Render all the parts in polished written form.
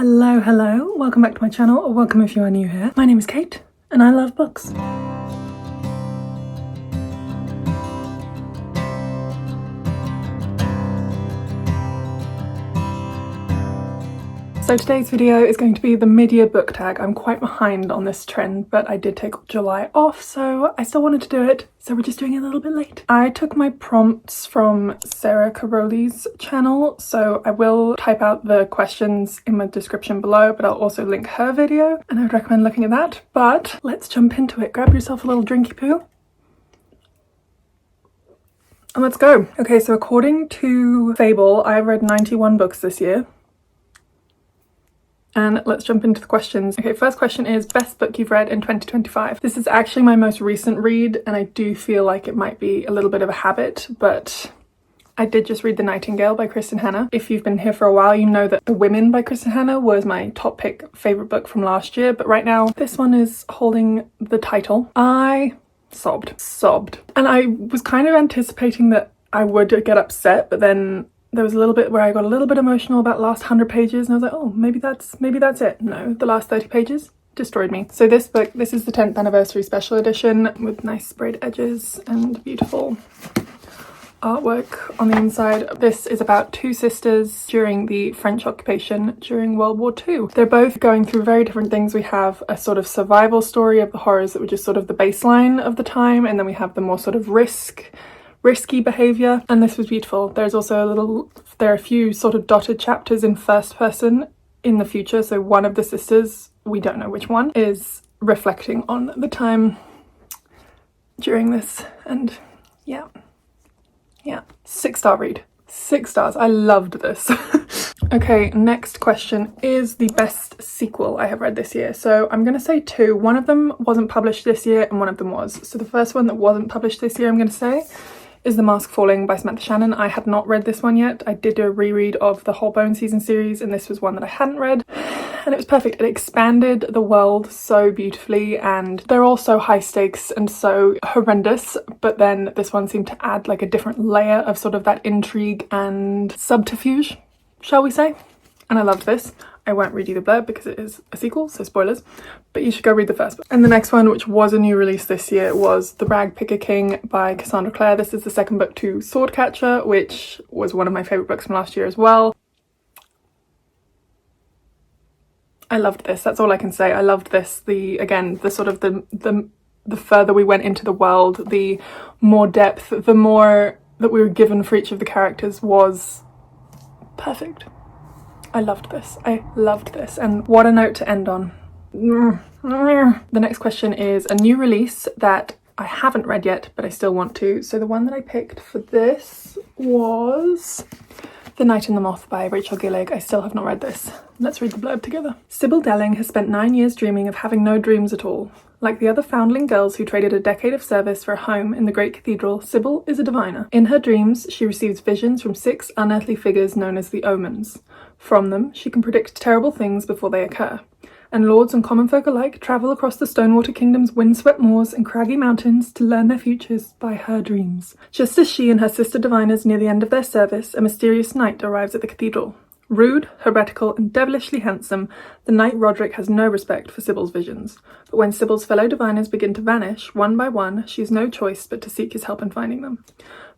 Hello, welcome back to my channel, or welcome if you are new here. My name is Kate, and I love books. So today's video is going to be the mid-year book tag. I'm quite behind on this trend, but I did take July off, so I still wanted to do it, so we're just doing it a little bit late. I took my prompts from Sarah Caroli's channel, so I will type out the questions in my description below, but I'll also link her video, and I would recommend looking at that. But let's jump into it. Grab yourself a little drinky poo. And let's go. Okay, so according to Fable, I've read 91 books this year. And let's jump into the questions. Okay, first question is best book you've read in 2025. This is actually my most recent read, and I do feel like it might be a little bit of a habit, but I did just read The Nightingale by Kristen Hanna. If you've been here for a while, you know that The Women by Kristen Hanna was my top pick favourite book from last year, but right now this one is holding the title. I sobbed. And I was kind of anticipating that I would get upset, but then there was a little bit where I got a little bit emotional about the last 100 pages, and I was like, oh, maybe that's it. No, the last 30 pages destroyed me. So this book, this is the 10th anniversary special edition with nice sprayed edges and beautiful artwork on the inside. This is about two sisters during the French occupation during World War II. They're both going through very different things. We have a sort of survival story of the horrors that were just sort of the baseline of the time, and then we have the more sort of risky behavior, and this was beautiful. There's also there are a few sort of dotted chapters in first person in the future, so one of the sisters, we don't know which one, is reflecting on the time during this, and yeah 6-star read. 6 stars. I loved this. Okay, next question is the best sequel I have read this year. So I'm going to say two. One of them wasn't published this year and one of them was. So the first one that wasn't published this year, I'm going to say, is The Mask Falling by Samantha Shannon. I had not read this one yet. I did do a reread of the Whole Bone season series, and this was one that I hadn't read, and it was perfect. It expanded the world so beautifully, and they're all so high stakes and so horrendous, but then this one seemed to add like a different layer of sort of that intrigue and subterfuge, shall we say, and I loved this. I won't read you the blurb because it is a sequel, so spoilers, but you should go read the first book. And the next one, which was a new release this year, was The Rag Picker King by Cassandra Clare. This is the second book to Swordcatcher, which was one of my favourite books from last year as well. I loved this, that's all I can say. I loved this. The further we went into the world, the more depth, the more that we were given for each of the characters was perfect. I loved this, and what a note to end on. The next question is a new release that I haven't read yet, but I still want to. So the one that I picked for this was The Night and the Moth by Rachel Gillig. I still have not read this. Let's read the blurb together. Sybil Delling has spent 9 years dreaming of having no dreams at all. Like the other foundling girls who traded a decade of service for a home in the great cathedral, Sybil is a diviner. In her dreams, she receives visions from 6 unearthly figures known as the Omens. From them, she can predict terrible things before they occur. And lords and common folk alike travel across the Stonewater Kingdom's windswept moors and craggy mountains to learn their futures by her dreams. Just as she and her sister diviners near the end of their service, a mysterious knight arrives at the cathedral. Rude, heretical, and devilishly handsome, the knight Roderick has no respect for Sybil's visions. But when Sybil's fellow diviners begin to vanish, one by one, she has no choice but to seek his help in finding them.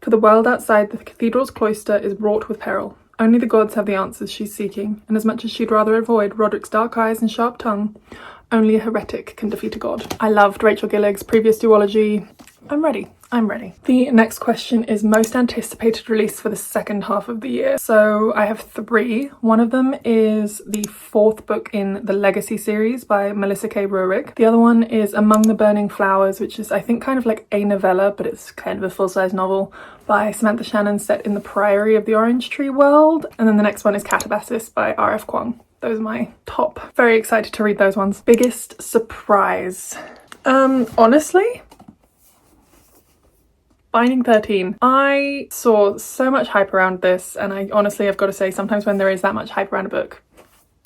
For the world outside the cathedral's cloister is wrought with peril. Only the gods have the answers she's seeking, and as much as she'd rather avoid Roderick's dark eyes and sharp tongue, only a heretic can defeat a god. I loved Rachel Gillig's previous duology. I'm ready. The next question is most anticipated release for the second half of the year. So I have 3. One of them is the 4th book in the Legacy series by Melissa K. Rurik. The other one is Among the Burning Flowers, which is I think kind of like a novella, but it's kind of a full-size novel by Samantha Shannon set in the Priory of the Orange Tree world. And then the next one is Catabasis by R.F. Kuang. Those are my top. Very excited to read those ones. Biggest surprise. Honestly, Binding 13. I saw so much hype around this, and I honestly have got to say, sometimes when there is that much hype around a book,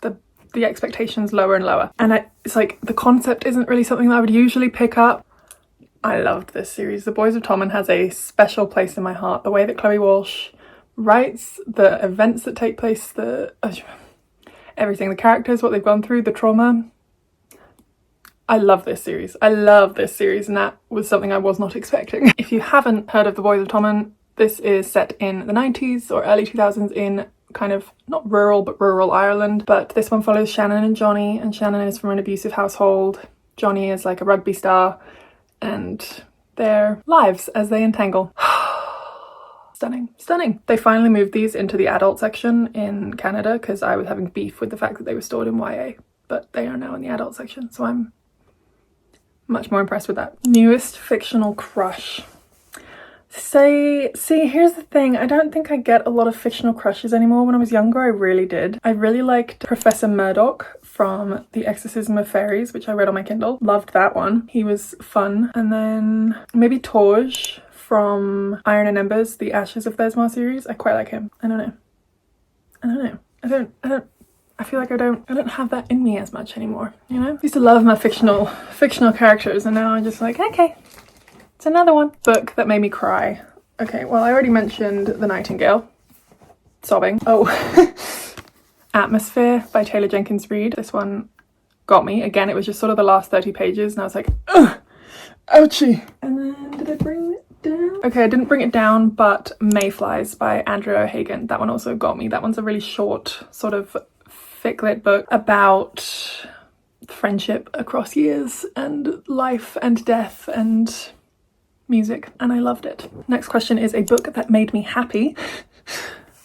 the expectations lower and lower. And it's like the concept isn't really something that I would usually pick up. I loved this series. The Boys of Tommen has a special place in my heart. The way that Chloe Walsh writes, the events that take place, everything, the characters, what they've gone through, the trauma. I love this series. I love this series, and that was something I was not expecting. If you haven't heard of The Boys of Tommen, this is set in the 90s or early 2000s in kind of not rural but rural Ireland, but this one follows Shannon and Johnny, and Shannon is from an abusive household. Johnny is like a rugby star, and their lives as they entangle. Stunning, stunning. They finally moved these into the adult section in Canada because I was having beef with the fact that they were stored in YA, but they are now in the adult section, so I'm much more impressed with that. Newest fictional crush. See, here's the thing. I don't think I get a lot of fictional crushes anymore. When I was younger, I really did. I really liked Professor Murdoch from The Exorcism of Fairies, which I read on my Kindle. Loved that one. He was fun. And then maybe Torge from Iron and Embers, the Ashes of Thesmar series. I quite like him. I don't know. I feel like I don't have that in me as much anymore, you know? I used to love my fictional characters, and now I'm just like, okay, it's another one. Book that made me cry. Okay, well, I already mentioned The Nightingale. Sobbing. Oh. Atmosphere by Taylor Jenkins Reid. This one got me. Again, it was just sort of the last 30 pages, and I was like, ugh, ouchie. And then, did I bring it down? Okay, I didn't bring it down, but Mayflies by Andrew O'Hagan. That one also got me. That one's a really short, sort of fic lit book about friendship across years and life and death and music, and I loved it. Next question is a book that made me happy.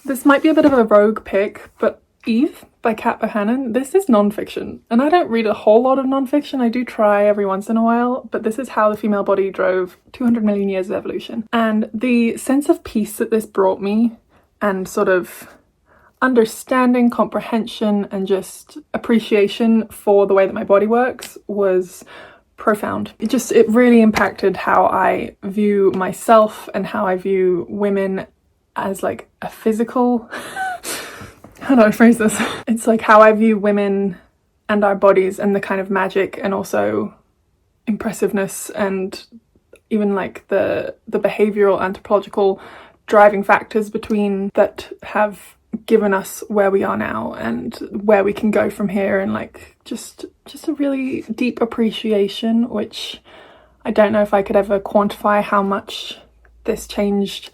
This might be a bit of a rogue pick, but Eve by Kat Bohannon. This is non-fiction, and I don't read a whole lot of non-fiction. I do try every once in a while, but this is how the female body drove 200 million years of evolution. And the sense of peace that this brought me, and sort of understanding, comprehension, and just appreciation for the way that my body works was profound. It really impacted how I view myself and how I view women as like a physical how do I phrase this? It's like how I view women and our bodies and the kind of magic and also impressiveness and even like the behavioral anthropological driving factors between that have given us where we are now and where we can go from here, and like just a really deep appreciation, which I don't know if I could ever quantify how much this changed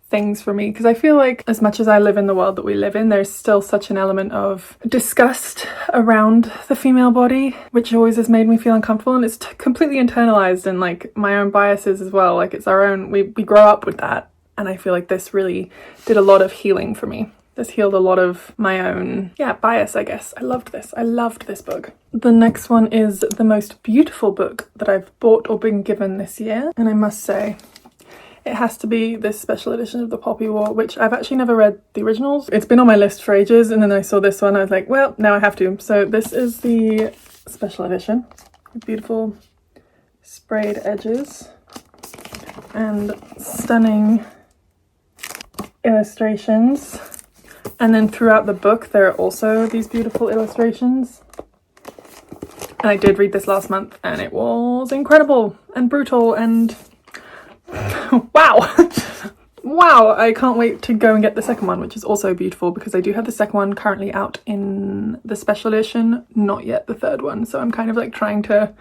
things for me, because I feel like as much as I live in the world that we live in, there's still such an element of disgust around the female body, which always has made me feel uncomfortable, and it's completely internalized, and like my own biases as well. Like it's our own, we grow up with that, and I feel like this really did a lot of healing for me. This healed a lot of my own, bias, I guess. I loved this book. The next one is the most beautiful book that I've bought or been given this year, and I must say, it has to be this special edition of The Poppy War, which I've actually never read the originals. It's been on my list for ages, and then I saw this one, I was like, well, now I have to. So this is the special edition with beautiful sprayed edges and stunning illustrations. And then throughout the book, there are also these beautiful illustrations. And I did read this last month, and it was incredible and brutal and wow. Wow, I can't wait to go and get the second one, which is also beautiful, because I do have the second one currently out in the special edition, not yet the third one. So I'm kind of like trying to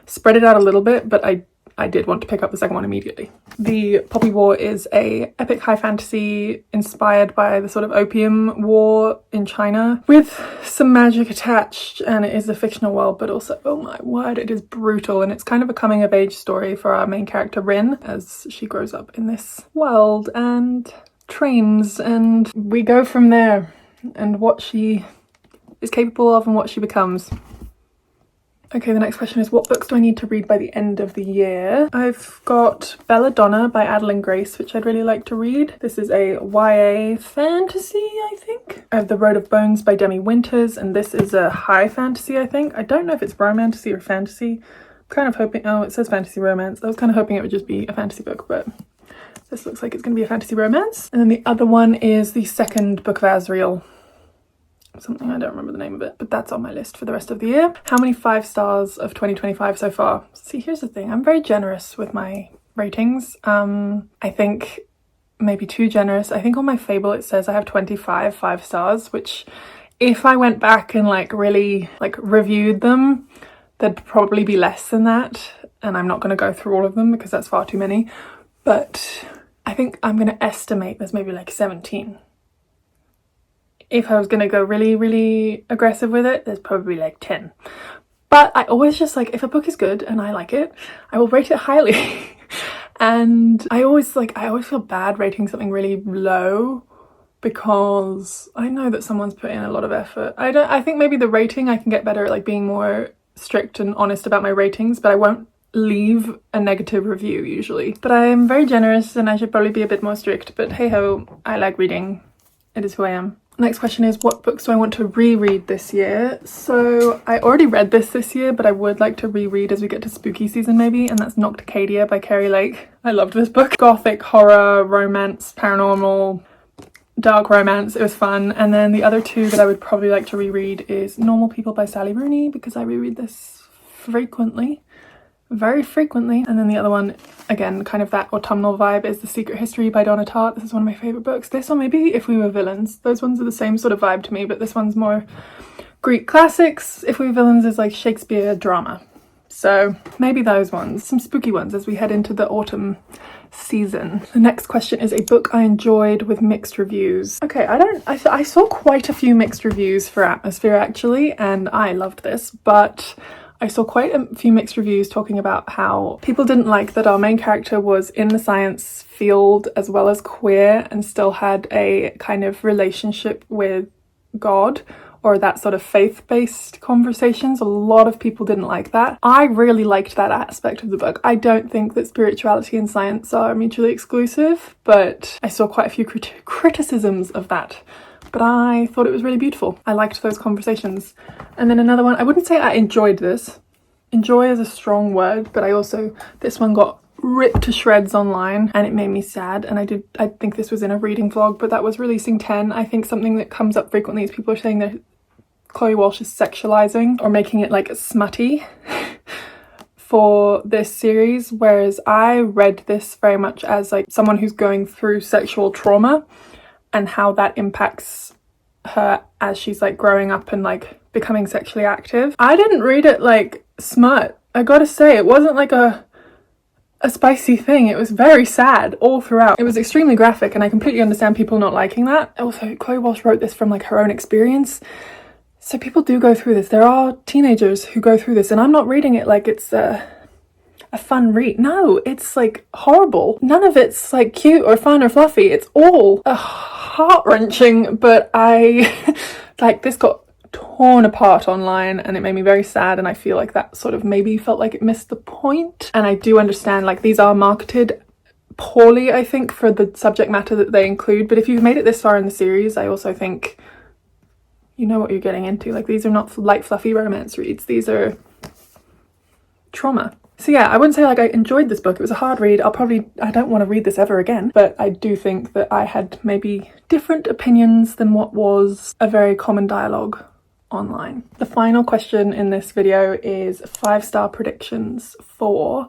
spread it out a little bit, but I did want to pick up the second one immediately. The Poppy War is a epic high fantasy inspired by the sort of opium war in China with some magic attached, and it is a fictional world, but also, oh my word, it is brutal, and it's kind of a coming of age story for our main character Rin as she grows up in this world and trains, and we go from there and what she is capable of and what she becomes. Okay, the next question is, what books do I need to read by the end of the year? I've got Belladonna by Adeline Grace, which I'd really like to read. This is a YA fantasy, I think. I have The Road of Bones by Demi Winters, and this is a high fantasy, I think. I don't know if it's romantasy or fantasy. I'm kind of hoping, oh, it says fantasy romance. I was kind of hoping it would just be a fantasy book, but this looks like it's going to be a fantasy romance. And then the other one is the second book of Asriel. Something, I don't remember the name of it, but that's on my list for the rest of the year. How many 5 stars of 2025 so far? See, here's the thing, I'm very generous with my ratings. I think maybe too generous. I think on my Fable it says I have 25 5 stars, which If I went back and like really like reviewed them, there'd probably be less than that, and I'm not going to go through all of them because that's far too many, but I think I'm going to estimate there's maybe like 17. If I was going to go really aggressive with it, there's probably like 10. But I always just like, if a book is good and I like it, I will rate it highly. And I always feel bad rating something really low because I know that someone's put in a lot of effort. I think maybe the rating, I can get better at like being more strict and honest about my ratings, but I won't leave a negative review usually. But I am very generous and I should probably be a bit more strict, but hey ho, I like reading. It is who I am. Next question is, what books do I want to reread this year? So I already read this year, but I would like to reread as we get to spooky season maybe, and that's Nocticadia by Carrie Lake. I loved this book. Gothic, horror, romance, paranormal, dark romance. It was fun. And then the other two that I would probably like to reread is Normal People by Sally Rooney, because I reread this frequently. Very frequently. And then the other one, again, kind of that autumnal vibe, is The Secret History by Donna Tartt. This is one of my favourite books. This or maybe If We Were Villains. Those ones are the same sort of vibe to me, but this one's more Greek classics. If We Were Villains is like Shakespeare drama. So maybe those ones. Some spooky ones as we head into the autumn season. The next question is a book I enjoyed with mixed reviews. Okay, I saw quite a few mixed reviews for Atmosphere actually, and I loved this, but I saw quite a few mixed reviews talking about how people didn't like that our main character was in the science field as well as queer and still had a kind of relationship with God, or that sort of faith-based conversations. A lot of people didn't like that. I really liked that aspect of the book. I don't think that spirituality and science are mutually exclusive, but I saw quite a few criticisms of that. But I thought it was really beautiful. I liked those conversations. And then another one, I wouldn't say I enjoyed this. Enjoy is a strong word, but this one got ripped to shreds online and it made me sad. And I think this was in a reading vlog, but that was Releasing 10. I think something that comes up frequently is people are saying that Chloe Walsh is sexualizing or making it like smutty for this series, whereas I read this very much as like someone who's going through sexual trauma and how that impacts her as she's like growing up and like becoming sexually active. I didn't read it like smut. I gotta say, it wasn't like a spicy thing. It was very sad all throughout. It was extremely graphic, and I completely understand people not liking that. Also, Chloe Walsh wrote this from like her own experience. So people do go through this. There are teenagers who go through this, and I'm not reading it like it's a fun read. No, it's like horrible. None of it's like cute or fun or fluffy. It's all heart-wrenching, but this got torn apart online and it made me very sad, and I feel like that sort of maybe felt like it missed the point. And I do understand like these are marketed poorly, I think, for the subject matter that they include, but if you've made it this far in the series, I also think you know what you're getting into. Like, these are not light fluffy romance reads, these are trauma. So yeah, I wouldn't say like I enjoyed this book. It was a hard read. I don't want to read this ever again, but I do think that I had maybe different opinions than what was a very common dialogue online. The final question in this video is 5-star predictions for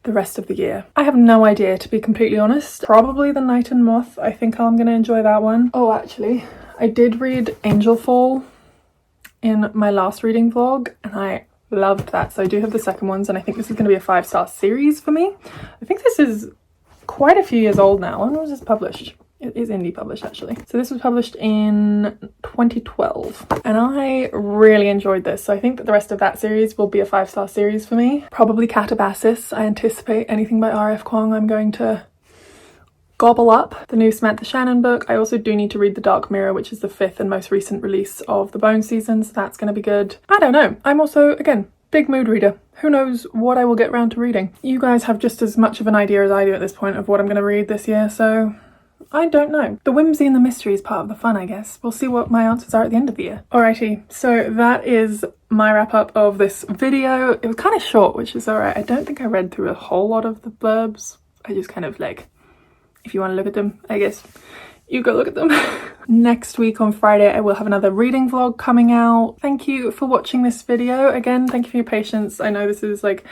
the rest of the year. I have no idea, to be completely honest. Probably The Night and Moth. I think I'm gonna enjoy that one. Oh, actually, I did read Angel Fall in my last reading vlog and I loved that. So I do have the second ones, and I think this is going to be a 5-star series for me. I think this is quite a few years old now. When was this published? It is indie published actually. So this was published in 2012 and I really enjoyed this. So I think that the rest of that series will be a 5-star series for me. Probably Catabasis. I anticipate anything by R.F. Kuang I'm going to gobble up. The new Samantha Shannon book. I also do need to read The Dark Mirror, which is the 5th and most recent release of the Bone season, so that's going to be good. I don't know. I'm also, again, big mood reader. Who knows what I will get round to reading. You guys have just as much of an idea as I do at this point of what I'm going to read this year, so I don't know. The whimsy and the mystery is part of the fun, I guess. We'll see what my answers are at the end of the year. Alrighty, so that is my wrap up of this video. It was kind of short, which is alright. I don't think I read through a whole lot of the blurbs. I just kind of like, if you want to look at them, I guess you go look at them. Next week on Friday, I will have another reading vlog coming out. Thank you for watching this video. Again, thank you for your patience. I know this is like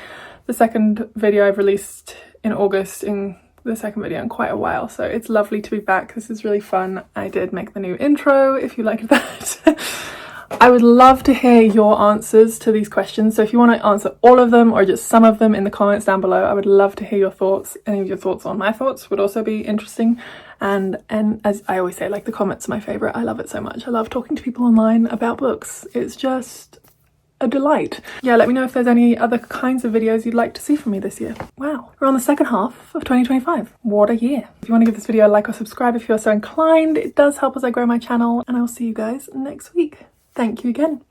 the second video I've released in August in the second video in quite a while, so it's lovely to be back. This is really fun. I did make the new intro, if you liked that. I would love to hear your answers to these questions, so if you want to answer all of them or just some of them in the comments down below, I would love to hear your thoughts. Any of your thoughts on my thoughts would also be interesting. And as I always say, like, the comments are my favourite. I love it so much. I love talking to people online about books. It's just a delight. Yeah, let me know if there's any other kinds of videos you'd like to see from me this year. Wow, we're on the second half of 2025. What a year. If you want to give this video a like or subscribe if you're so inclined, it does help as I grow my channel, and I'll see you guys next week. Thank you again.